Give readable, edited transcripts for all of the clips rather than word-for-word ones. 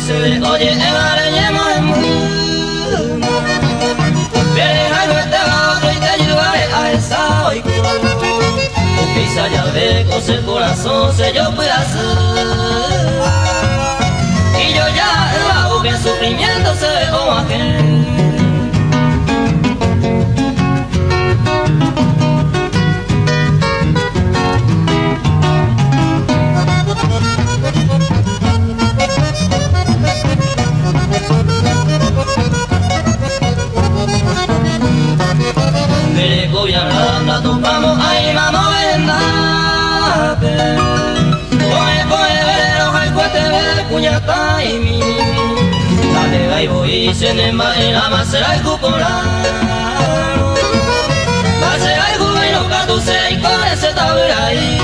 se le oye en areñemos en mundo. Viene algo este otro y te ayudaré a esa hoy. Porque esa llave con el corazón se yo pueda hacer. Y yo ya bajo que el sufrimiento se ve como aquel. Viajando topamos ahí vamos a ver. Coge velero al cuete de puñata y mi. La de ahí voy se nema en la macera el cupolar. Macera el jubilo catuce y con ese tabla ahí.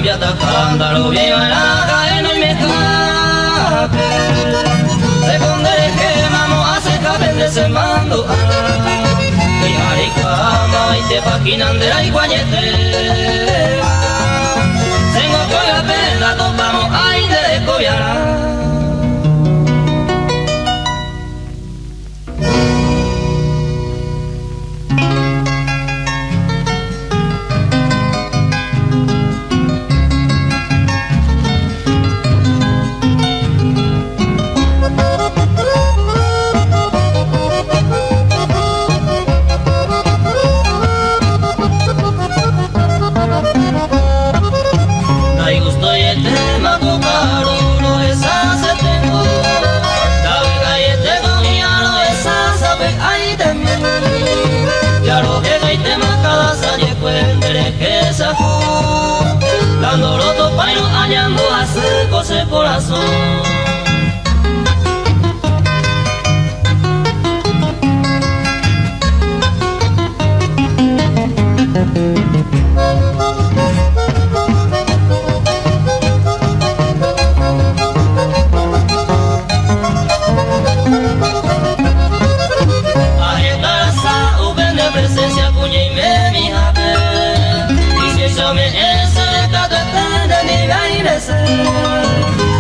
Atacándalo bien a la cadena y me escape. Se condere que vamos a secar de ese mando. Y maricama y te paquinan de la iguayete. Tengo que la pena, topamos ahí de descobiar. Dando roto paino hallando a seco ese corazón.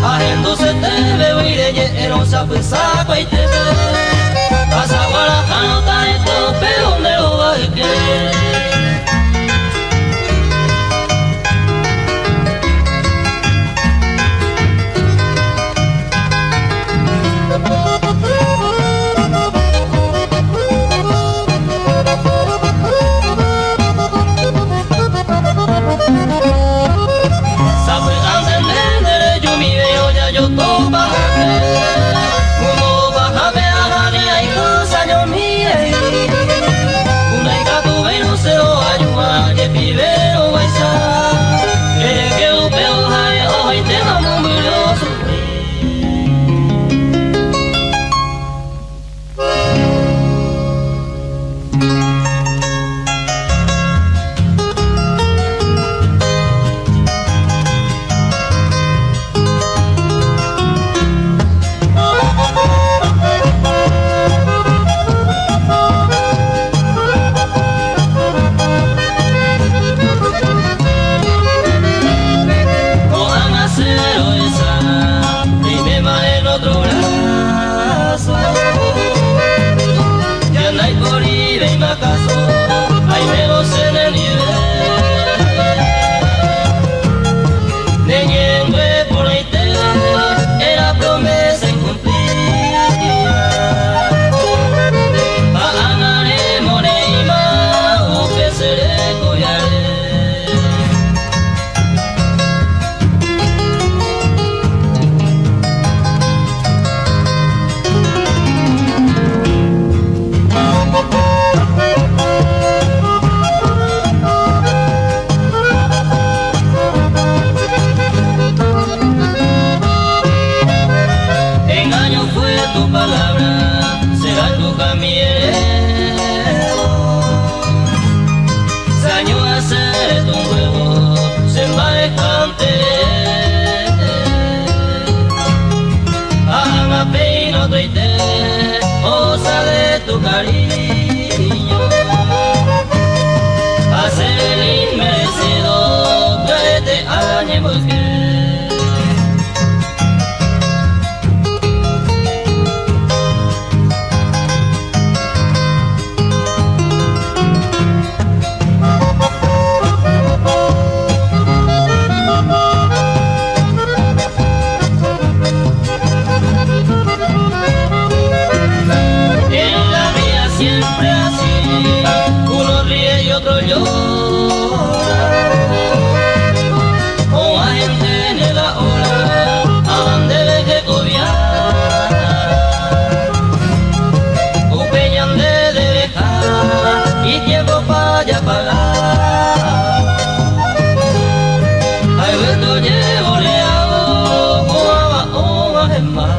Agendo se te veo y de lleno saco y saco y te ve. Pasa guarajano tan esto, pero ¿dónde lo va a querer? Se añó a hacer un huevo, se va a escante. cariño, hacer el inmerecido que te añe busqué. Siempre así, uno ríe y otro llora, como hay gente en la ola, a donde deje cobiar, un peñón de dejar y tiempo para ya pagar. Hay vuelto llevo leado, o abajo en mar.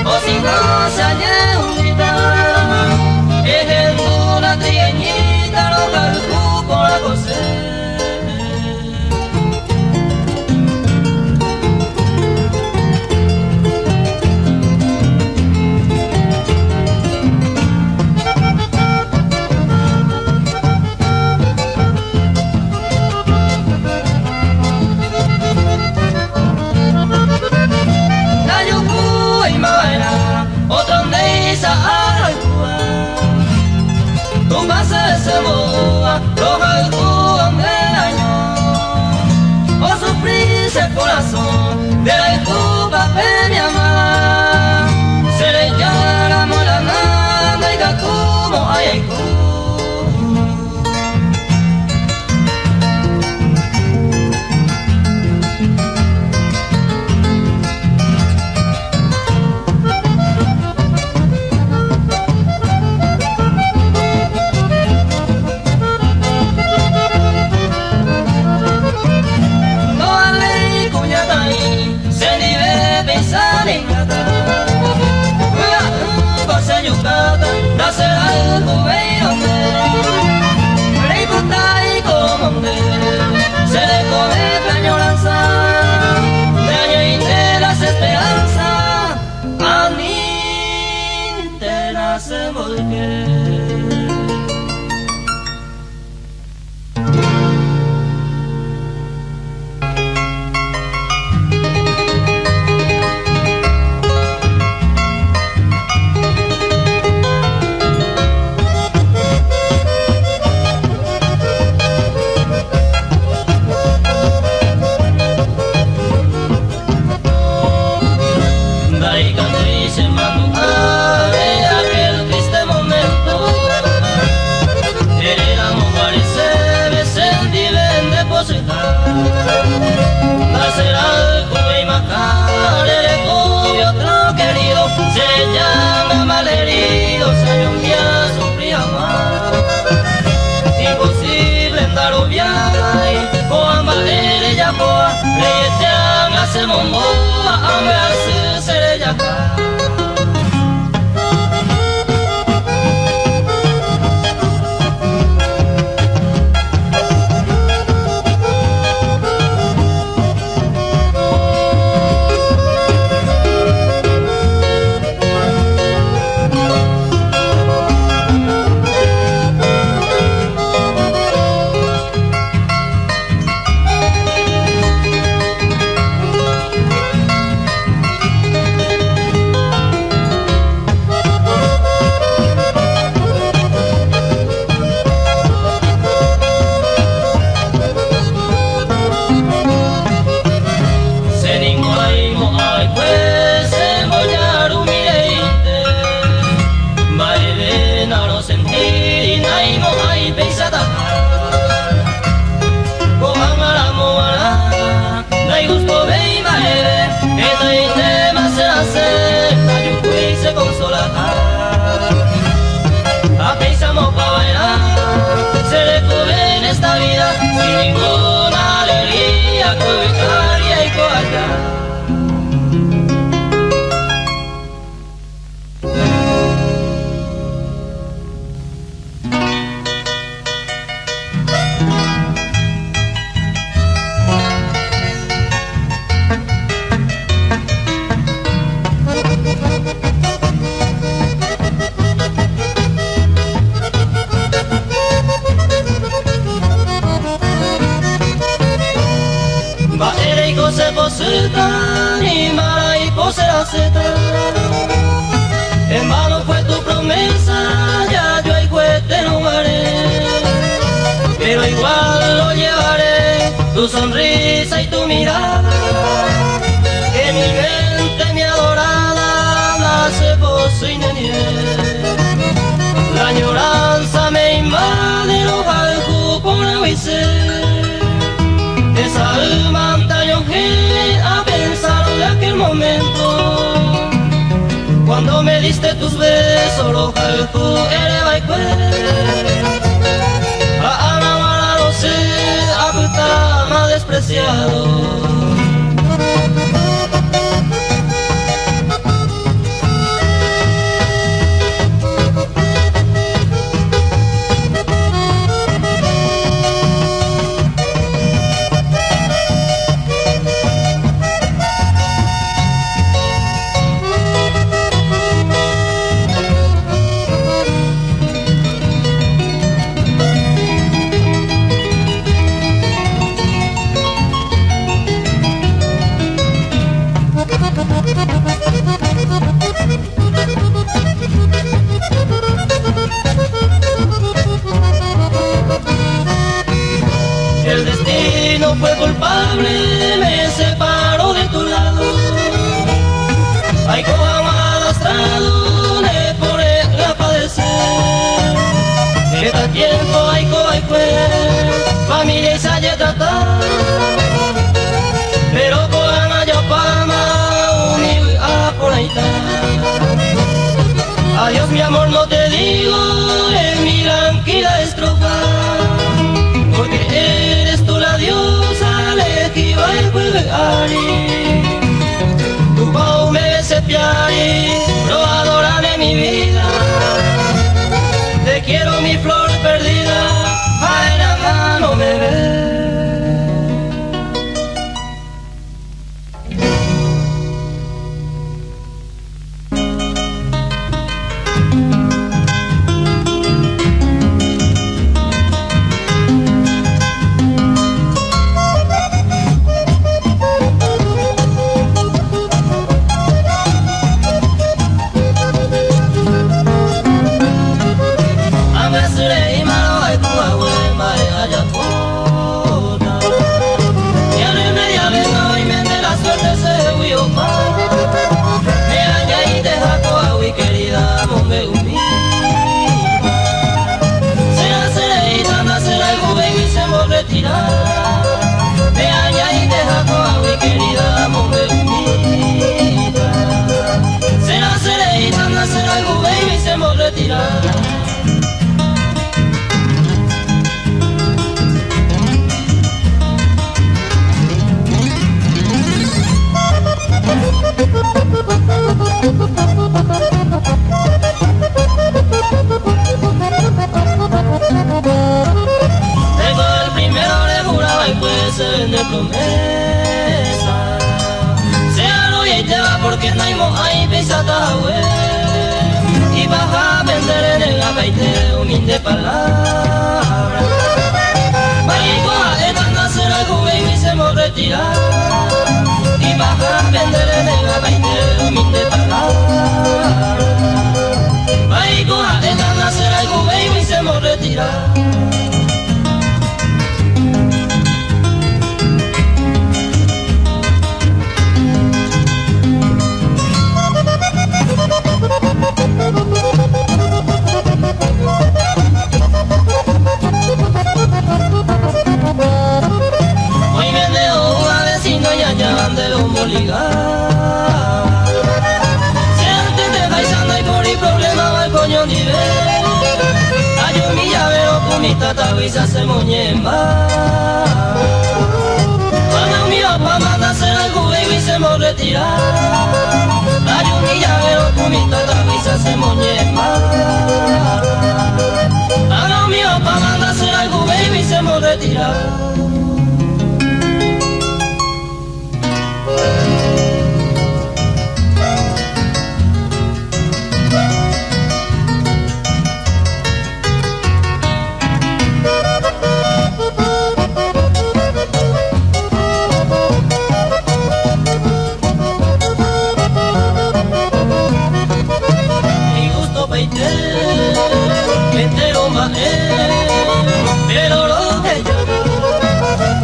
O si no se añeunita, es en una trieñita lo calculo con la cosecha. Tu base se moa, roja el cubo del año, o sufrirse el corazón de la escupa mi amar. Se le llama la nada y como hay se le come la añoranza de año y de las esperanzas, a mí te nace volver. Mongoa, ambe se ya allá. Ni mala y poseraceta. En vano fue tu promesa, ya yo el juguete no haré, pero igual lo llevaré, tu sonrisa y tu mirada. En mi mente mi adorada nace vos y niñez. La añoranza me invade, los algo por esa alma antaño a pensar de aquel momento cuando me diste tus besos, los algo eres a amar a sé, a puta más despreciado. El destino fue culpable, me separó de tu lado. Ay, como arrastrado, me pone a padecer. Cada tiempo, ay, familia y se haya tratado. Pero con Ana yo pama, unir a por ahí está. Adiós, mi amor, no te digo en mi tranquila estrofa, porque eres tú la diosa elegida y Ari. Tu voz me bese piari, lo adoraré mi vida. Te quiero mi flor perdida, ay la mano me ve. Me añade y deja con mi querida mujer unida. Será sereita, nacerá algo baby y se me retirar. De promesa sea lo y te va porque no hay ahí pisata y vas a vender en el abaite humilde palabra Marico a esta nacer algo baby se me retira y vas a vender en el abaite humilde palabra Marico a esta nacer algo baby se me retira. Hoy me dejo una vecina y allá de los moligas. Si antes te paisana y por el problema va el coño nivel. Hay un millavero con mi tataguisa se moñemba. Cuando mi papá manda a hacer algo tirar. Hay un guillavero, tu mitad la risa se moñema. A lo mío pa' mandar hacer algo, baby, se me retira. Pero lo que yo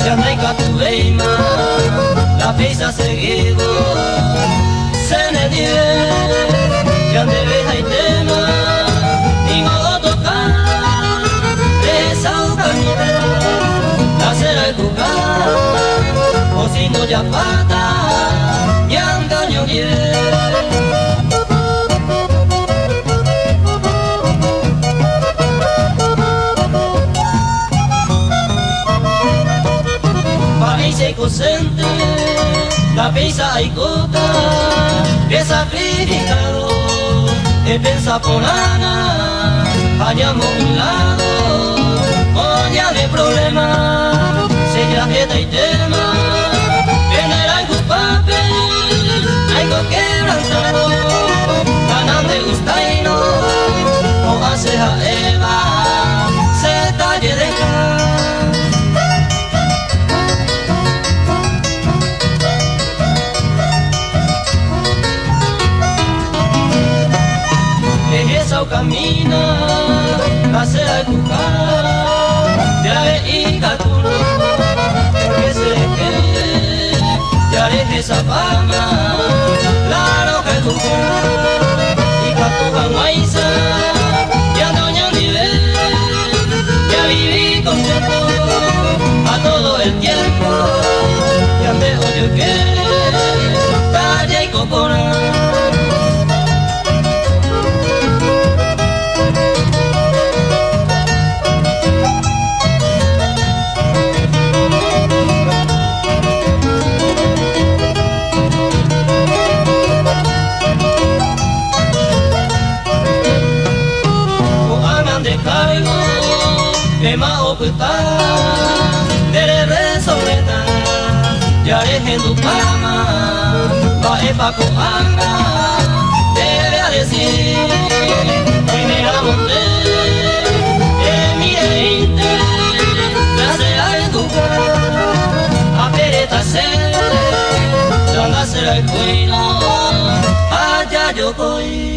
ya no hay catuveima, la pisa seguido se ne die, ya de vez y tema, y no tocar esa camina, la será el jugar, o si no ya pata, ya engaño bien. Cosente, la pesa y cota, que sacrificado, que pensa por Ana, hallamos un lado, olla de problema, se la fiesta y tema, viene el culpable, algo quebrantado, ganan de gustaino, o hace a Eva, se talle de cara. Camina, hace el cucar, ya ve y catuno, porque se quede, ya deje esa fama, claro que jugar, y catuja guaysa, ya doña nivel, ya viví contento, a todo el tiempo, ya me oye que, calle y copona. Dere resoleta, ya deje tu cama, va pa' coanga, debe a decir, primera monte, que mire inte, la será el jugar, a pereta se, la será el cuino, allá yo voy.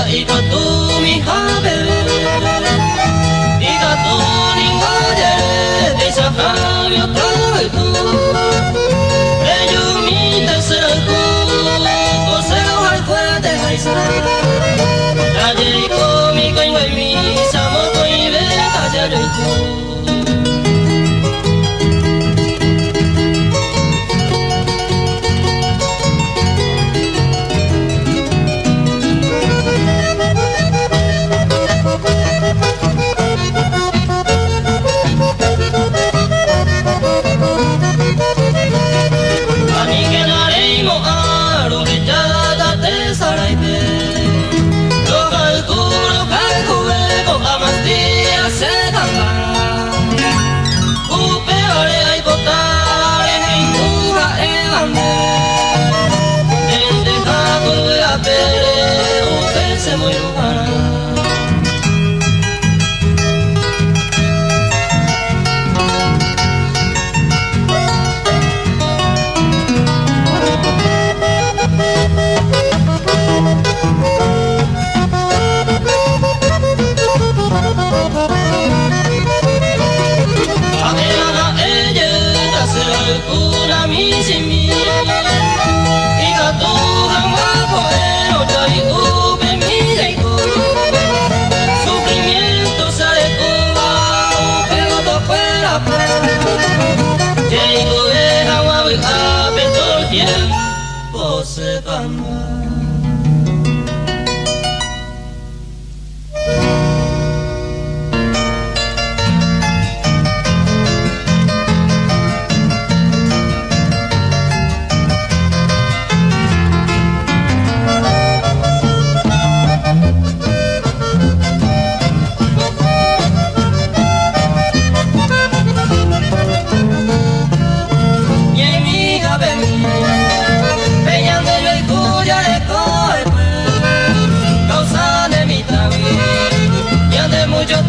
Y con tu mi bebé, y con tu niña de esa rabia otra vez tú, de yo mi tercera tú, coseo al fuerte jaisa, la llegó mi coño y mi samoto y beta ya lo tú. Se muy humana.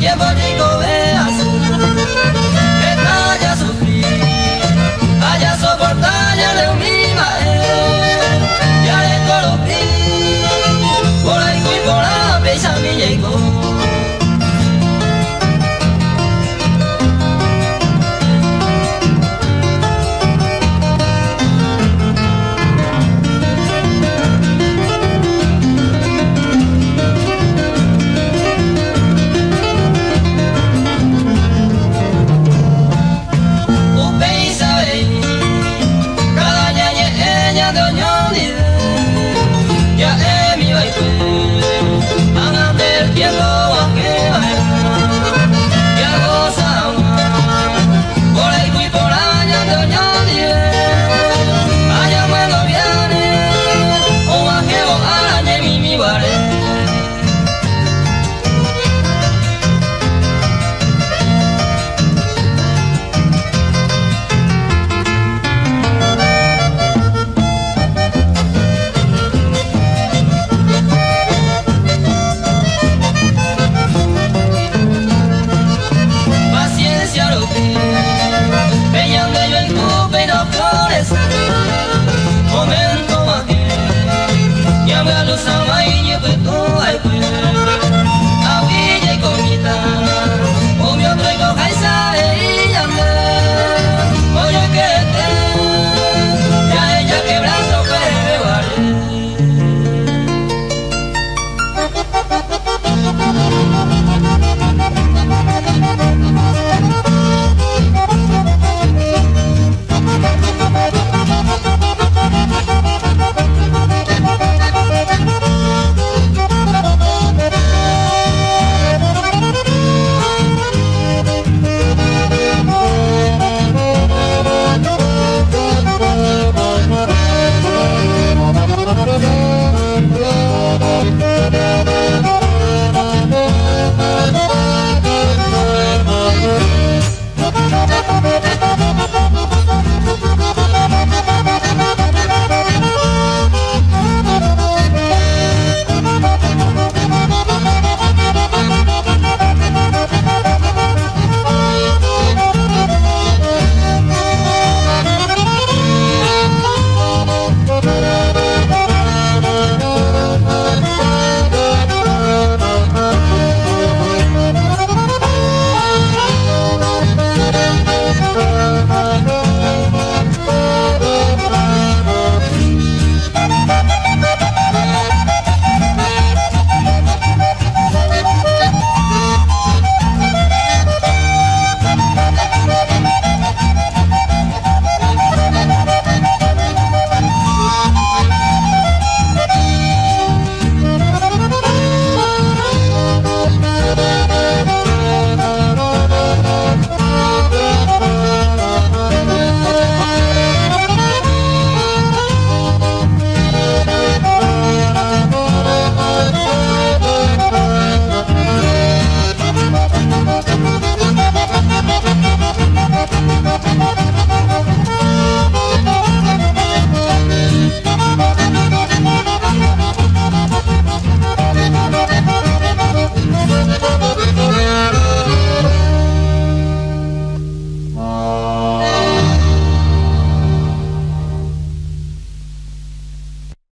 tiempo